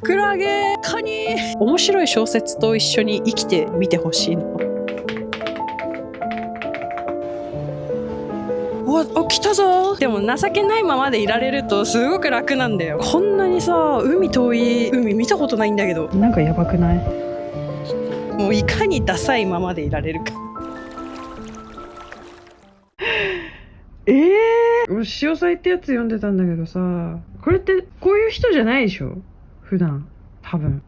クラゲ、カニ、面白い小説と一緒に生きてみてほしいの。お、来たぞ。でも情けないままでいられるとすごく楽なんだよ。こんなにさ、海遠い海見たことないんだけど。なんかやばくない？もういかにダサいままでいられるか。潮騒ってやつ読んでたんだけどさ、これってこういう人じゃないでしょ普段。多分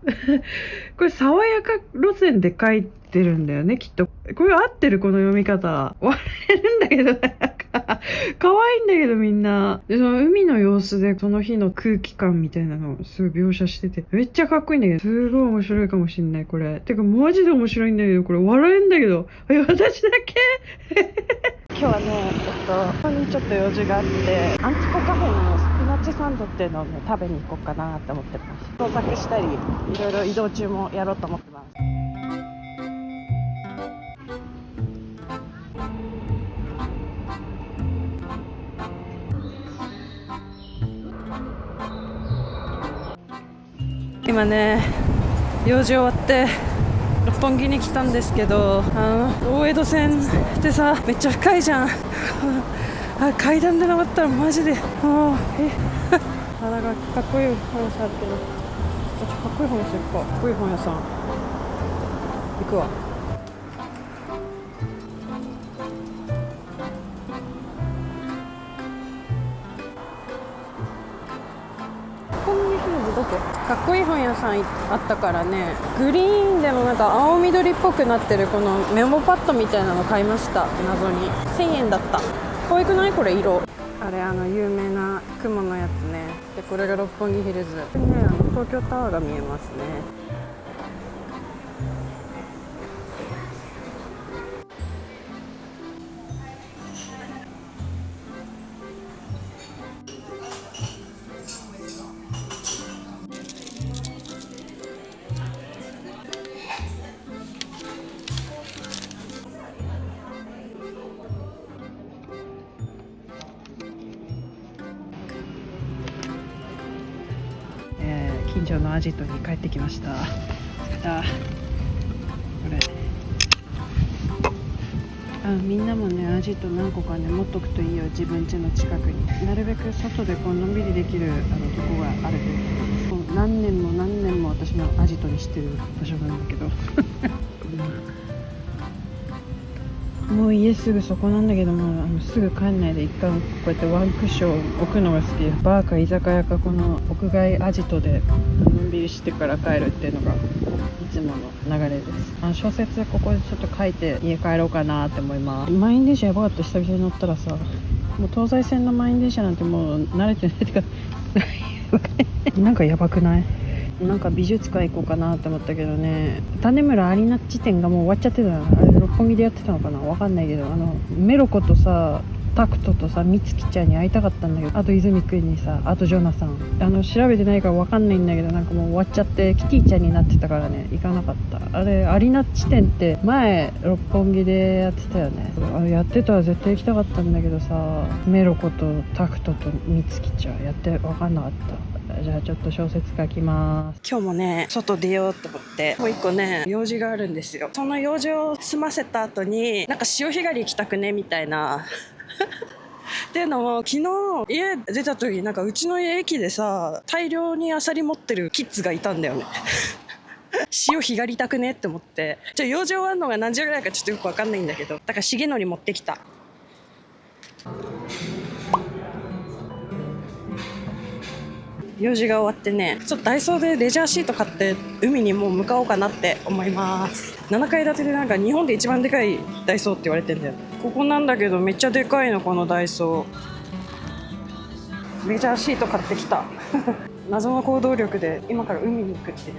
これ爽やか路線で書いてるんだよねきっと。これ合ってるこの読み方。笑えるんだけど、なんか可愛いんだけどみんなで、その海の様子でその日の空気感みたいなのをすごい描写しててめっちゃかっこいいんだけど、すごい面白いかもしんないこれ。てかマジで面白いんだけど、これ笑えんだけど、私だけ今日はね、ここにちょっと用事があって、アンティコカフェのスピナッチサンドっていうのをね、食べに行こうかなって思ってます。捜索したり、いろいろ移動中もやろうと思ってます。今ね、用事終わって六本木に来たんですけど、大江戸線ってさめっちゃ深いじゃん階段で登ったらマジでもうなんかかっこいい本屋さんあるけど、かっこいい本屋さん行くか。かっこいい本屋さん行くわ。かっこいい本屋さんあったからね、グリーンでもなんか青緑っぽくなってるこのメモパッドみたいなの買いました。謎に1000円だった。可愛くない？これ色。あれ有名な雲のやつね。でこれが六本木ヒルズね。東京タワーが見えますね。近所のアジトに帰ってきました。これみんなもね、アジト何個かね持っとくといいよ。自分家の近くになるべく外でこうのんびりできるとこがあるという。何年も私のアジトにしてる場所なんだけどもう家すぐそこなんだけども、すぐ帰んないで一回こうやってワンクッション置くのが好き。バーか居酒屋かこの屋外アジトでのんびりしてから帰るっていうのがいつもの流れです。小説ここでちょっと書いて家帰ろうかなって思います。満員電車やばかった。久々に乗ったらさ、もう東西線の満員電車なんてもう慣れてないってかなんかやばくない？なんか美術館行こうかなって思ったけどね、種村アリーナ地点がもう終わっちゃってた。あれ六本木でやってたのかな、わかんないけど、メロコとさタクトとさみつきちゃんに会いたかったんだけど、あと泉くんにさ、あとジョナサン、調べてないからわかんないんだけど、なんかもう終わっちゃってキティちゃんになってたからね、行かなかった。あれアリーナ地点って前六本木でやってたよね。あれやってたら絶対行きたかったんだけどさ、メロコとタクトとみつきちゃんやってわかんなかった。じゃあちょっと小説書きます。今日もね外出ようと思ってもう一個ね用事があるんですよ。その用事を済ませた後になんか潮干狩り行きたくねみたいなっていうのも、昨日家出た時なんかうちの家駅でさ大量にアサリ持ってるキッズがいたんだよね潮干狩りたくねって思って、用事終わるのが何時ぐらいかちょっとよく分かんないんだけど、だから重則持ってきた。用事が終わってね、ちょっとダイソーでレジャーシート買って海にもう向かおうかなって思います。7階建てでなんか日本で一番でかいダイソーって言われてんだよ。ここなんだけどめっちゃでかいのこのダイソー。レジャーシート買ってきた謎の行動力で今から海に行くっていう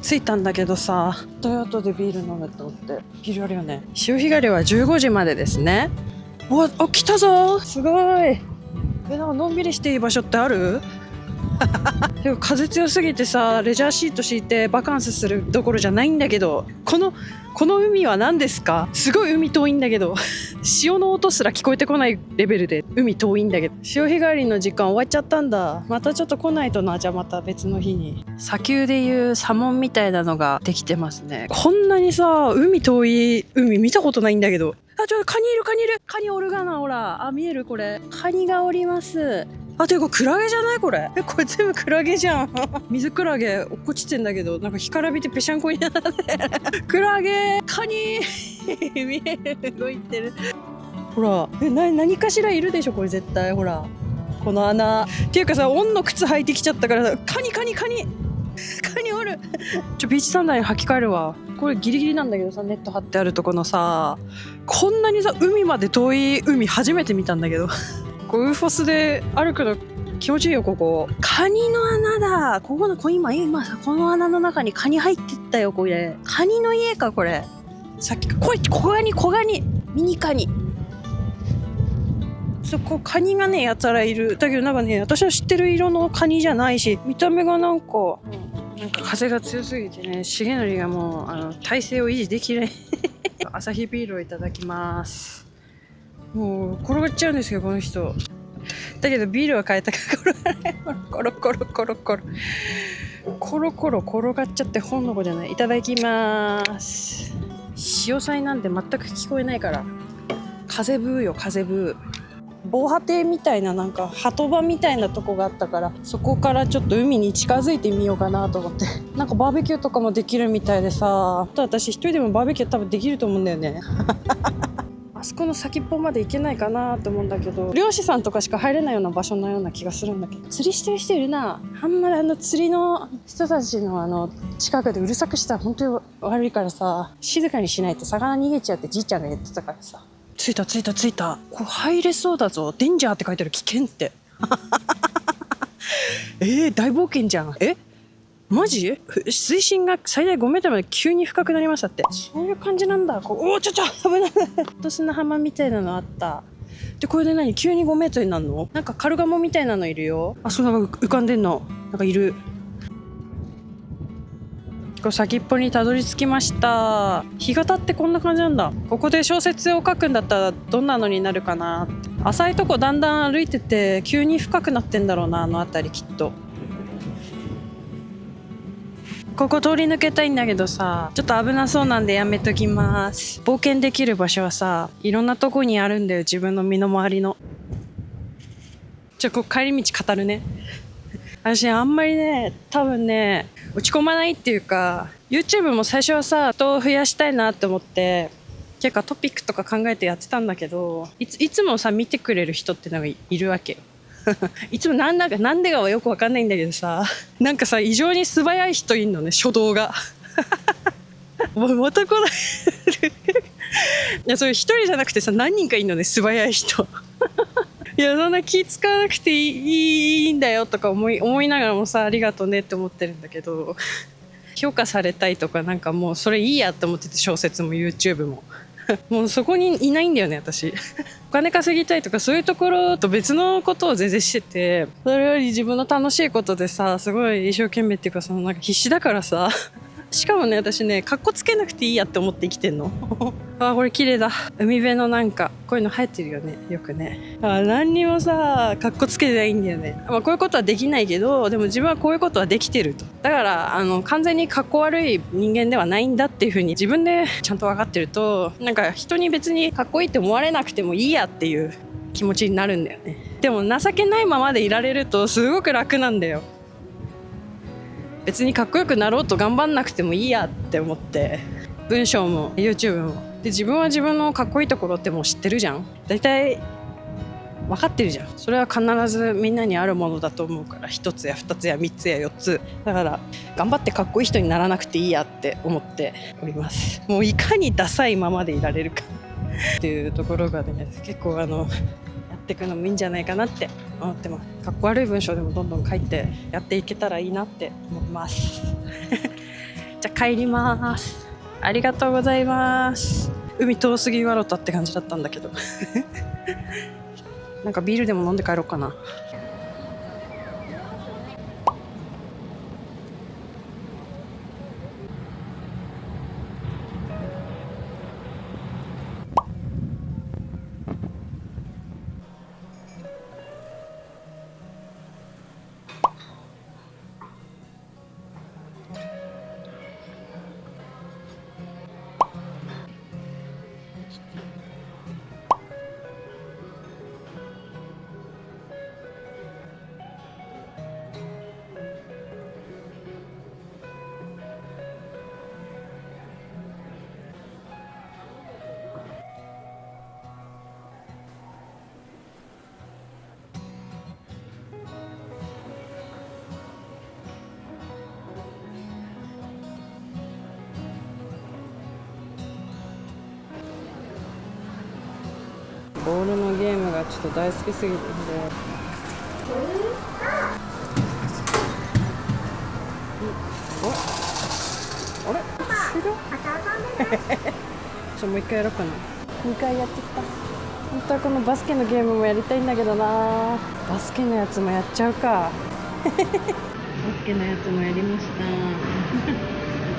着いたんだけどさ、後でビール飲むと思って。ビールあるよね。潮干狩りは15時までですね。来たぞ。すごい。なんかのんびりしていい場所ってある？でも風強すぎてさ、レジャーシート敷いてバカンスするどころじゃないんだけど、この海は何ですか？すごい海遠いんだけど潮の音すら聞こえてこないレベルで海遠いんだけど、潮干狩りの時間終わっちゃったんだ。またちょっと来ないとな。じゃあまた別の日に。砂丘でいう砂紋みたいなのができてますね。こんなにさ、海遠い海見たことないんだけど。ちょっとカニいる。カニおるがな。ほら、見える？これカニがおります。てかクラゲじゃない？これ全部クラゲじゃん水クラゲ落っこちてんだけど、なんか干からびてぺしゃんこになってクラゲカニ見える？動いてる。ほら何かしらいるでしょこれ絶対。ほらこの穴っていうかさ、オンの靴履いてきちゃったからカニおるビーチサンダルに履き替えるわ。これギリギリなんだけどさ、ネット張ってあるとこのさ、こんなにさ海まで遠い海初めて見たんだけどウーフォスで歩くの気持ちいいよ。ここカニの穴だ。ここの今さ、この穴の中にカニ入ってったよ。これカニの家か。これさっきこれ小ガニミニカニ。そこカニがねやたらいる。だけどなんかね、私の知ってる色のカニじゃないし、見た目がなんか風が強すぎてね、重則がもう体勢を維持できないアサヒビールをいただきます。もう転がっちゃうんですよこの人。だけどビールは変えたからコロコロ転がっちゃって本の子じゃない。いただきます。潮騒なんて全く聞こえないから。風ブーよ風ブー。防波堤みたいな、なんか鳩場みたいなとこがあったから、そこからちょっと海に近づいてみようかなと思って。なんかバーベキューとかもできるみたいでさ、私一人でもバーベキュー多分できると思うんだよねあそこの先っぽまで行けないかなと思うんだけど、漁師さんとかしか入れないような場所のような気がするんだけど、釣りしてる人いるな。あんまり釣りの人たちの近くでうるさくしたら本当に悪いからさ、静かにしないと魚逃げちゃってじいちゃんが言ってたからさ。着いた。これ入れそうだぞ。デンジャーって書いてある。危険って大冒険じゃん。マジ？水深が最大5メートルまで急に深くなりましたって。そういう感じなんだ。危ないと砂浜みたいなのあった。でこれで何急に5メートルになるの？なんかカルガモみたいなのいるよ。そうなんか浮かんでんのなんかいる。先っぽにたどり着きました。日が経ってこんな感じなんだ。ここで小説を書くんだったらどんなのになるかな。浅いとこだんだん歩いてて急に深くなってんだろうな、あの辺りきっと。ここ通り抜けたいんだけどさ、ちょっと危なそうなんでやめときます。冒険できる場所はさ、いろんなとこにあるんだよ、自分の身の回りの。ここ帰り道語るね。私あんまりね、多分ね落ち込まないっていうか、 YouTube も最初はさ人を増やしたいなって思って結構トピックとか考えてやってたんだけど、いつもさ見てくれる人ってのがいるわけよいつもなんでかはよくわかんないんだけどさ、なんかさ異常に素早い人いんのね、初動がまた来ないいやそれ一人じゃなくてさ、何人かいんのね素早い人いやそんな気使わなくていいんだよとか思いながらもさ、ありがとうねって思ってるんだけど、評価されたいとかなんかもうそれいいやって思ってて、小説も YouTube ももうそこにいないんだよね私お金稼ぎたいとかそういうところと別のことを全然してて、それより自分の楽しいことでさ、すごい一生懸命っていうか、なんか必死だからさしかもね私ね、かっこつけなくていいやって思って生きてんのこれ綺麗だ。海辺のなんかこういうの生えてるよね、よくね。何にもさかっこつけてないんだよね。こういうことはできないけど、でも自分はこういうことはできてると。だから完全にかっこ悪い人間ではないんだっていう風に自分でちゃんと分かってると、なんか人に別にかっこいいって思われなくてもいいやっていう気持ちになるんだよね。でも情けないままでいられるとすごく楽なんだよ。別にかっこよくなろうと頑張んなくてもいいやって思って、文章も YouTube もで、自分は自分のかっこいいところってもう知ってるじゃん。大体分かってるじゃん。それは必ずみんなにあるものだと思うから、1つや2つや3つや4つだから、頑張ってかっこいい人にならなくていいやって思っております。もういかにダサいままでいられるかっていうところがね、結構やっていくのもいいんじゃないかなって思ってます。かっこ悪い文章でもどんどん書いてやっていけたらいいなって思いますじゃあ帰ります。ありがとうございます。海遠すぎわろたって感じだったんだけどなんかビールでも飲んで帰ろうかな。ボールのゲームがちょっと大好きすぎて、あれ終了もう一回やろうかな。2回やってきた。本当はこのバスケのゲームもやりたいんだけどな。バスケのやつもやっちゃうか。バスケのやつもやりました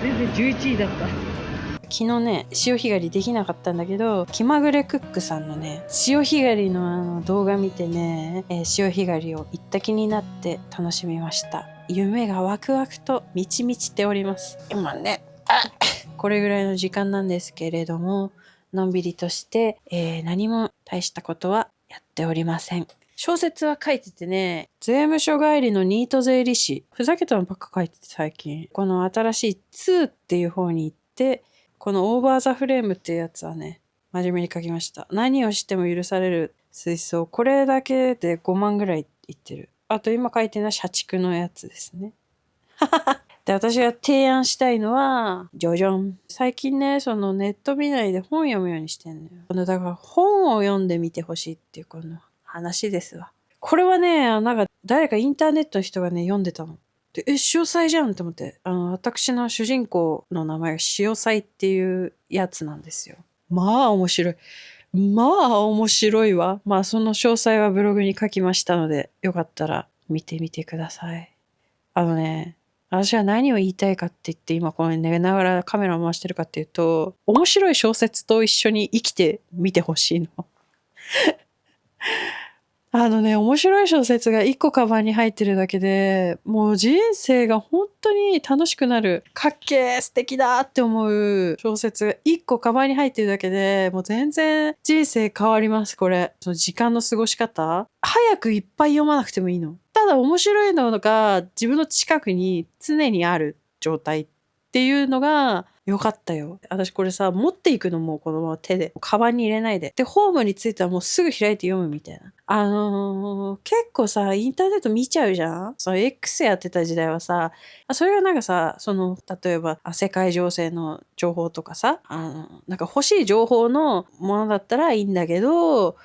全然11位だった。昨日ね、潮干狩りできなかったんだけど、気まぐれクックさんのね、潮干狩りの動画見てね、潮干狩りを行った気になって楽しみました。夢がワクワクと満ち満ちております。今ね、これぐらいの時間なんですけれども、のんびりとして、何も大したことはやっておりません。小説は書いててね、税務署帰りのニート税理士。ふざけたのばっか書いてて最近。この新しい2っていう方に行って、このオーバーザフレームっていうやつはね、真面目に書きました。何をしても許される水槽。これだけで5万ぐらいいってる。あと今書いてるのは社畜のやつですね。で、私が提案したいのは、じゃじゃん。最近ね、そのネット見ないで本読むようにしてんのよ。だから本を読んでみてほしいっていうこの話ですわ。これはね、なんか誰かインターネットの人がね、読んでたの。で、潮祭じゃんって思って。私の主人公の名前が潮祭っていうやつなんですよ。まあ面白い。まあ面白いわ。まあその詳細はブログに書きましたので、よかったら見てみてください。私は何を言いたいかって言って今この寝ながらカメラを回してるかっていうと、面白い小説と一緒に生きてみてほしいの。面白い小説が一個カバンに入ってるだけで、もう人生が本当に楽しくなる。かっけー、素敵だって思う小説が一個カバンに入ってるだけで、もう全然人生変わります、これ。その時間の過ごし方。早くいっぱい読まなくてもいいの。ただ面白いのが自分の近くに常にある状態っていうのがよかったよ。私これさ、持っていくのもこのまま手で。カバンに入れないで。で、ホームに着いたらもうすぐ開いて読むみたいな。結構さ、インターネット見ちゃうじゃん？その X やってた時代はさ、それがなんかさ、例えば、世界情勢の情報とかさ、なんか欲しい情報のものだったらいいんだけど、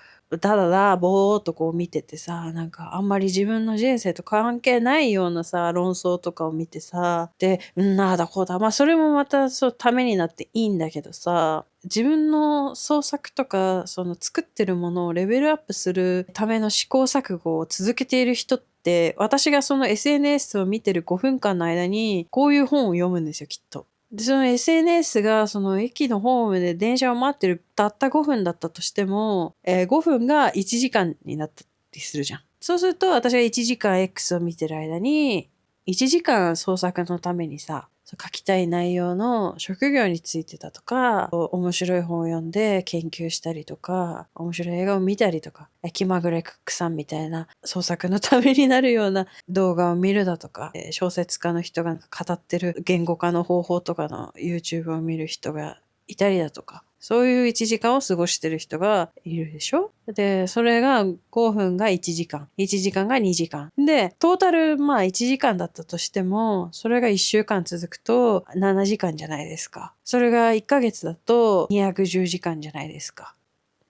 ただぼーっとこう見ててさ、なんかあんまり自分の人生と関係ないようなさ、論争とかを見てさ、で、なあだこうだ。まあそれもまたためになっていいんだけどさ、自分の創作とか、作ってるものをレベルアップするための試行錯誤を続けている人って、私がその SNS を見てる5分間の間に、こういう本を読むんですよ、きっと。で、その SNS がその駅のホームで電車を待ってるたった5分だったとしても、5分が1時間になったりするじゃん。そうすると私が1時間 X を見てる間に、1時間創作のためにさ、書きたい内容の職業についてだとか、面白い本を読んで研究したりとか、面白い映画を見たりとか、気まぐれクックさんみたいな創作のためになるような動画を見るだとか、小説家の人が語ってる言語化の方法とかの YouTube を見る人がいたりだとか、そういう1時間を過ごしてる人がいるでしょ？で、それが5分が1時間、1時間が2時間。で、トータル1時間だったとしても、それが1週間続くと7時間じゃないですか。それが1ヶ月だと210時間じゃないですか。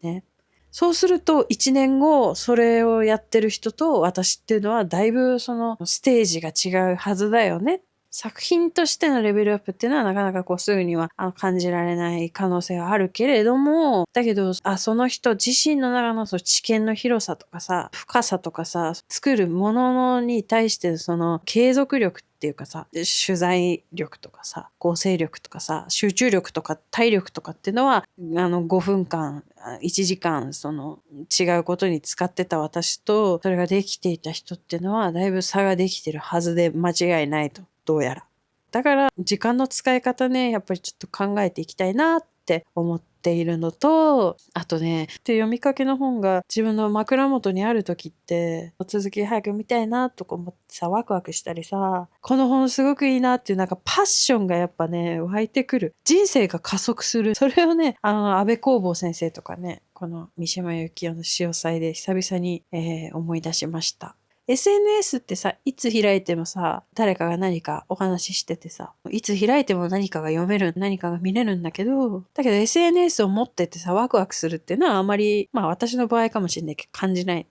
ね。そうすると1年後、それをやってる人と私っていうのはだいぶステージが違うはずだよねっ作品としてのレベルアップっていうのはなかなかこうすぐには感じられない可能性はあるけれども、だけどその人自身の中のその知見の広さとかさ、深さとかさ、作るものに対してその継続力っていうかさ、取材力とかさ、構成力とかさ、集中力とか体力とかっていうのは5分間1時間その違うことに使ってた私とそれができていた人っていうのはだいぶ差ができてるはずで間違いないと。どうやら。だから時間の使い方ね、やっぱりちょっと考えていきたいなって思っているのと、あとね、読みかけの本が自分の枕元にある時って、続き早く見たいなとか思ってさ、ワクワクしたりさ、この本すごくいいなっていうなんかパッションがやっぱね、湧いてくる。人生が加速する。それをね、安部公房先生とかね、この三島由紀夫の潮祭で久々に、思い出しました。SNS ってさ、いつ開いてもさ、誰かが何かお話ししててさ、いつ開いても何かが読める、何かが見れるんだけど SNS を持っててさ、ワクワクするっていうのはあまり、私の場合かもしれないけど感じない。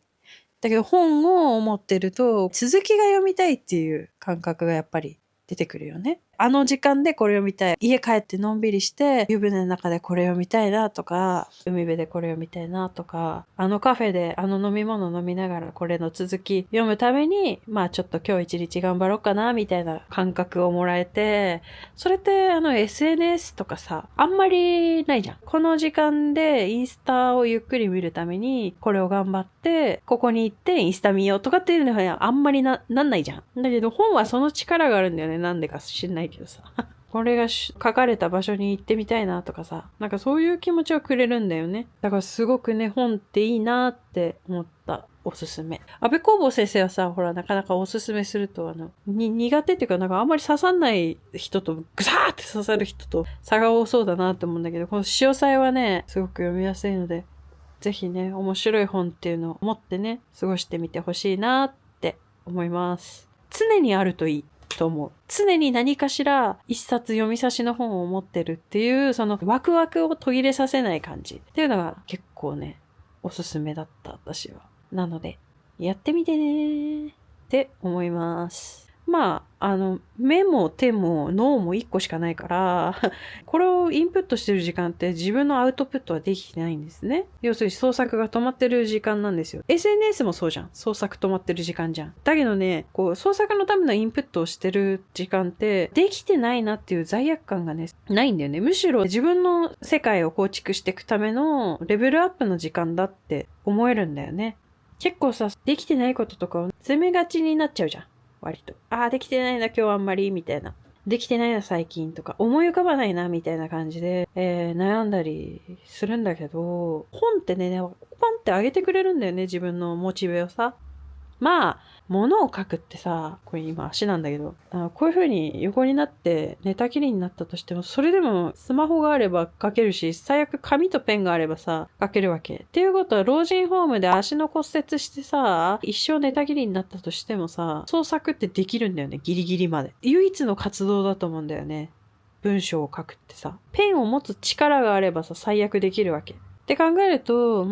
だけど本を持ってると、続きが読みたいっていう感覚がやっぱり出てくるよね。あの時間でこれ読みたい。家帰ってのんびりして、湯船の中でこれ読みたいなとか、海辺でこれ読みたいなとか、カフェで飲み物飲みながらこれの続き読むために、ちょっと今日一日頑張ろうかな、みたいな感覚をもらえて、それってSNS とかさ、あんまりないじゃん。この時間でインスタをゆっくり見るために、これを頑張って、ここに行ってインスタ見ようとかっていうのはあんまりなんないじゃん。だけど本はその力があるんだよね。なんでか知んないけどさ。これが書かれた場所に行ってみたいなとかさ、なんかそういう気持ちをくれるんだよね。だからすごくね、本っていいなって思った。おすすめ。安部公房先生はさ、ほら、なかなかおすすめすると苦手っていうか、なんかあんまり刺さんない人と、ぐさーって刺さる人と差が多そうだなって思うんだけど、この潮祭はね、すごく読みやすいので、ぜひね、面白い本っていうのを持ってね、過ごしてみてほしいなって思います。常にあるといい。と思う。常に何かしら一冊読み差しの本を持ってるっていうそのワクワクを途切れさせない感じっていうのが結構ねおすすめだった私は。なのでやってみてねって思います。目も手も脳も1個しかないからこれをインプットしてる時間って自分のアウトプットはできてないんですね。要するに創作が止まってる時間なんですよ。 SNS もそうじゃん。創作止まってる時間じゃん。だけどね、こう創作のためのインプットをしてる時間ってできてないなっていう罪悪感がねないんだよね。むしろ自分の世界を構築していくためのレベルアップの時間だって思えるんだよね。結構さ、できてないこととかを責めがちになっちゃうじゃん。割と。できてないな、今日あんまり、みたいな。できてないな、最近とか、思い浮かばないな、みたいな感じで、悩んだりするんだけど、本ってね、ポンって上げてくれるんだよね、自分のモチベをさ。物を書くってさ、これ今足なんだけど、こういう風に横になって寝たきりになったとしても、それでもスマホがあれば書けるし、最悪紙とペンがあればさ、書けるわけ。っていうことは、老人ホームで足の骨折してさ、一生寝たきりになったとしてもさ、創作ってできるんだよね、ギリギリまで。唯一の活動だと思うんだよね。文章を書くってさ。ペンを持つ力があればさ、最悪できるわけ。って考えると、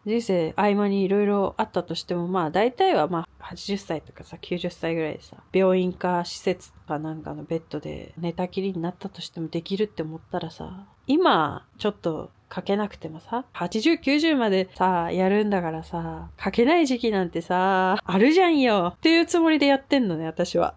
人生合間にいろいろあったとしても、大体は80歳とかさ、90歳ぐらいでさ、病院か施設かなんかのベッドで寝たきりになったとしてもできるって思ったらさ、今ちょっと書けなくてもさ、80、90までさ、やるんだからさ、書けない時期なんてさ、あるじゃんよっていうつもりでやってんのね、私は。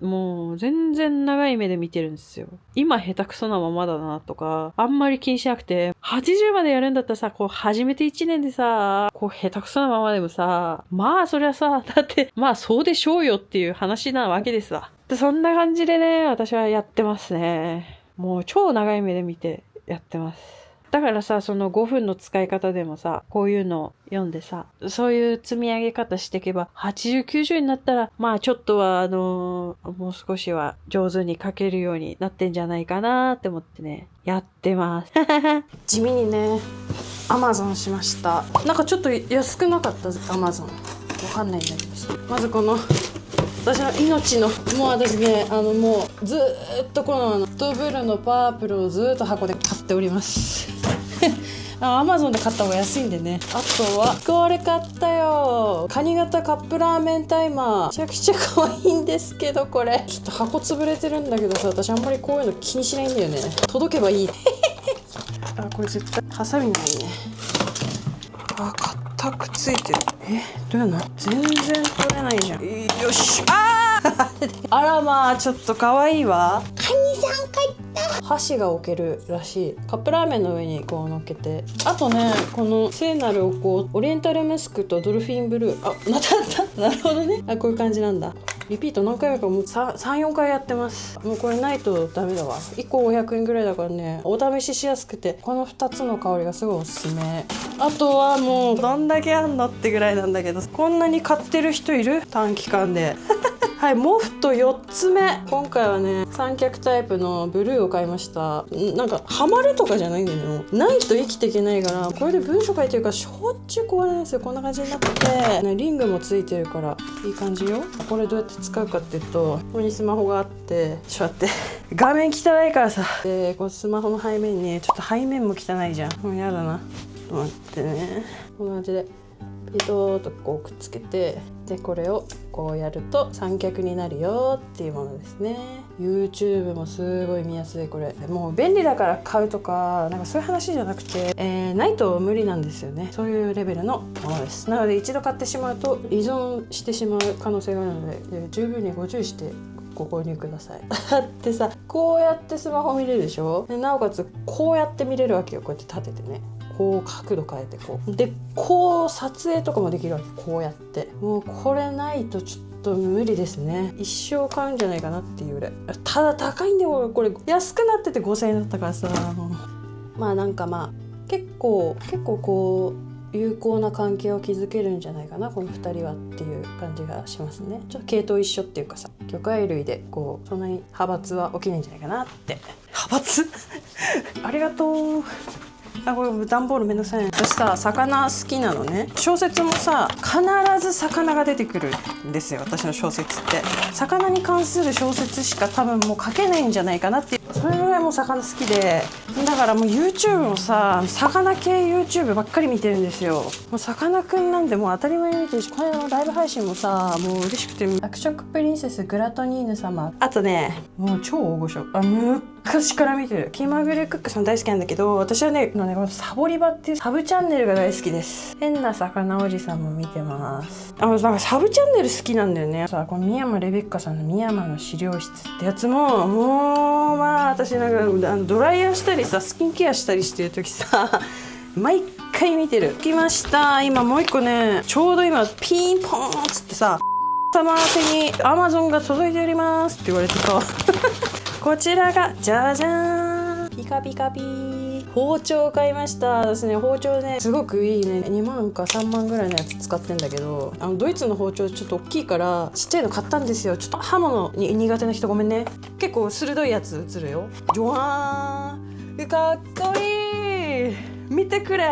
もう全然長い目で見てるんですよ。今下手くそなままだなとか、あんまり気にしなくて、80までやるんだったらさ、こう始めて1年でさ、こう下手くそなままでもさ、そりゃさ、だってそうでしょうよっていう話なわけですわ。でそんな感じでね、私はやってますね。もう超長い目で見てやってます。だからさ、その5分の使い方でもさ、こういうのを読んでさ、そういう積み上げ方していけば、80、90になったら、ちょっとはもう少しは上手に書けるようになってんじゃないかなって思ってね、やってます。地味にね、Amazon しました。なんかちょっと安くなかった Amazon。わかんないんだけどさ。まずこの、私の命の、もう私ね、もうずーっとこのトゥブルのパープルをずーっと箱で買っております。Amazon で買った方が安いんでね。あとはこれ買ったよ、カニ型カップラーメンタイマー。めちゃくちゃ可愛いんですけど、これちょっと箱潰れてるんだけどさ、私あんまりこういうの気にしないんだよね。届けばいいあ、これ絶対ハサミないね。あ、硬くついてる。どうやんの？全然取れないじゃん。よし。あらまあ、ちょっと可愛いわ。カニさん買った。箸が置けるらしい。カップラーメンの上にこう乗っけて。あとね、この聖なるお香、オリエンタルムスクとドルフィンブルー。あ、またあった。なるほどね。あ、こういう感じなんだ。リピート何回目か、もう3、4回やってます。もうこれないとダメだわ。1個500円ぐらいだからね、お試ししやすくて、この2つの香りがすごいおすすめ。あとはもうどんだけあんのってぐらいなんだけど、こんなに買ってる人いる？短期間ではい、モフト4つ目。今回はね、三脚タイプのブルーを買いました。なんかハマるとかじゃないんだよね。ないと生きていけないから、これで文章書いてるからしょっちゅう壊れないんですよ。こんな感じになってて、ね、リングもついてるからいい感じよ。これどうやって使うかっていうと、ここにスマホがあって、ちょっと待って画面汚いからさ。で、このスマホの背面にちょっと背面も汚いじゃん。もうやだな。ちょっと待ってね。こんな感じでピトーとこうくっつけて、でこれをこうやると三脚になるよっていうものですね。 YouTube もすごい見やすい。これもう便利だから買うとかなんかそういう話じゃなくて、ないと無理なんですよね。そういうレベルのものです。なので一度買ってしまうと依存してしまう可能性があるので、十分にご注意してご購入ください。だってさ、こうやってスマホ見れるでしょ。でなおかつこうやって見れるわけよ。こうやって立ててね、こう角度変えてこうで、こう撮影とかもできるわけ。こうやってもうこれないとちょっと無理ですね。一生買うんじゃないかなっていうぐらい。ただ高いんだよこれ。安くなってて5000円だったからさ、まあなんかまあ結構こう有効な関係を築けるんじゃないかなこの2人はっていう感じがしますね。ちょっと系統一緒っていうかさ、魚介類でこうそんなに派閥は起きないんじゃないかなって。派閥ありがとう。あ、これ段ボールめんどくさいね。私さ、魚好きなのね。小説もさ、必ず魚が出てくるんですよ。私の小説って魚に関する小説しか多分もう書けないんじゃないかなっていう、それぐらいもう魚好きで、だからもう YouTube もさ、魚系 YouTube ばっかり見てるんですよ。もうさかなクンなんでもう当たり前に見てるし、これのライブ配信もさ、もう嬉しくて。爆食プリンセスグラトニーヌ様、あとね、もう超大御所、昔から見てる気まぐれクックさん大好きなんだけど、私はね、このサボリバっていうサブチャンネルが大好きです。変な魚おじさんも見てます。なんかサブチャンネル好きなんだよね。さ、この三山レベッカさんの三山の資料室ってやつも、もうまあ私なんかドライヤーしたりさ、スキンケアしたりしてる時さ毎回見てる。来ました。今もう一個ね、ちょうど今ピンポーンっつってさ、様宛に Amazon が届いておりますって言われてさこちらがじゃじゃーん、ピカピカピー、包丁を買いました。私ね、包丁ねすごくいいね、2万か3万ぐらいのやつ使ってんだけど、ドイツの包丁ちょっと大きいからちっちゃいの買ったんですよ。ちょっと刃物に苦手な人ごめんね。結構鋭いやつ映るよ。ジョワーン、かっこいい、見てくれ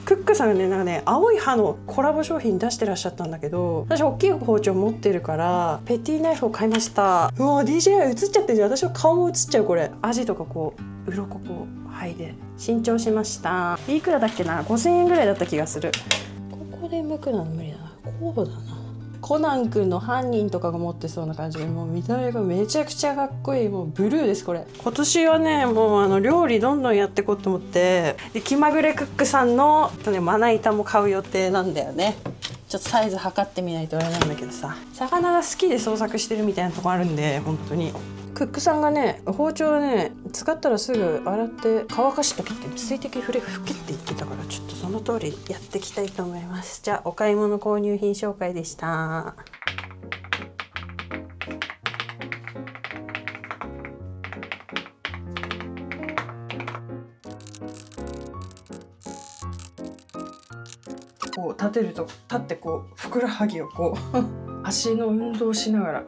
クックさんがね、なんかね、青い歯のコラボ商品出してらっしゃったんだけど、私大きい包丁持ってるからペティナイフを買いました。うわ DJI 映っちゃってるじゃん。私の顔も映っちゃう。これアジとかこう鱗こう剥いで新調しました。いくらだっけな、5000円ぐらいだった気がする。ここで剥くのは無理だな。こうだな。コナン君の犯人とかが持ってそうな感じで、もう見た目がめちゃくちゃかっこいい。もうブルーです。これ今年はね、もう料理どんどんやっていこうと思って、で気まぐれクックさんのまな板も買う予定なんだよね。ちょっとサイズ測ってみないとあれなんだけどさ、魚が好きで創作してるみたいなとこあるんで、本当にクックさんがね、包丁はね使ったらすぐ洗って乾かしときって水滴ふけって言ってたから、ちょっとその通りやっていきたいと思います。じゃあお買い物購入品紹介でした。こう立てると、立ってこうふくらはぎをこう足の運動しながら。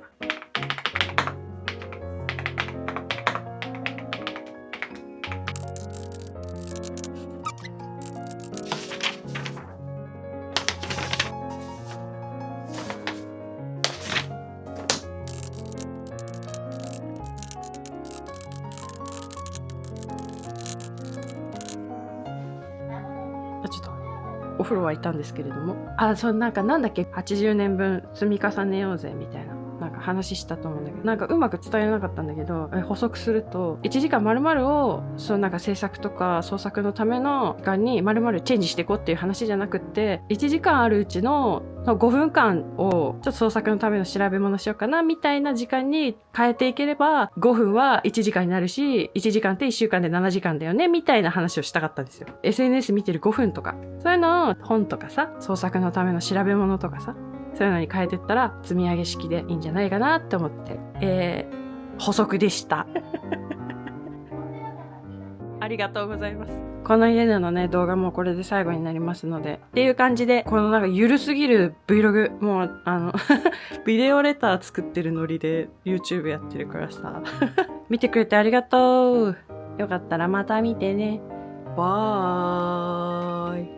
お風呂はいたんですけれども、なんだっけ、80年分積み重ねようぜみたいななんか話したと思うんだけど、なんかうまく伝えなかったんだけど、補足すると、1時間丸々をなんか制作とか創作のための時間に丸々チェンジしていこうっていう話じゃなくって、1時間あるうちの5分間をちょっと創作のための調べ物しようかなみたいな時間に変えていければ、5分は1時間になるし、1時間って1週間で7時間だよねみたいな話をしたかったんですよ。 SNS 見てる5分とか、そういうのを本とかさ、創作のための調べ物とかさ、そういうのに変えてったら積み上げ式でいいんじゃないかなって思って、補足でしたありがとうございます。この家でのね、動画もこれで最後になりますので、っていう感じで、このなんかゆるすぎる Vlog、もうビデオレター作ってるノリで YouTube やってるからさ見てくれてありがとう。よかったらまた見てね。バーイ。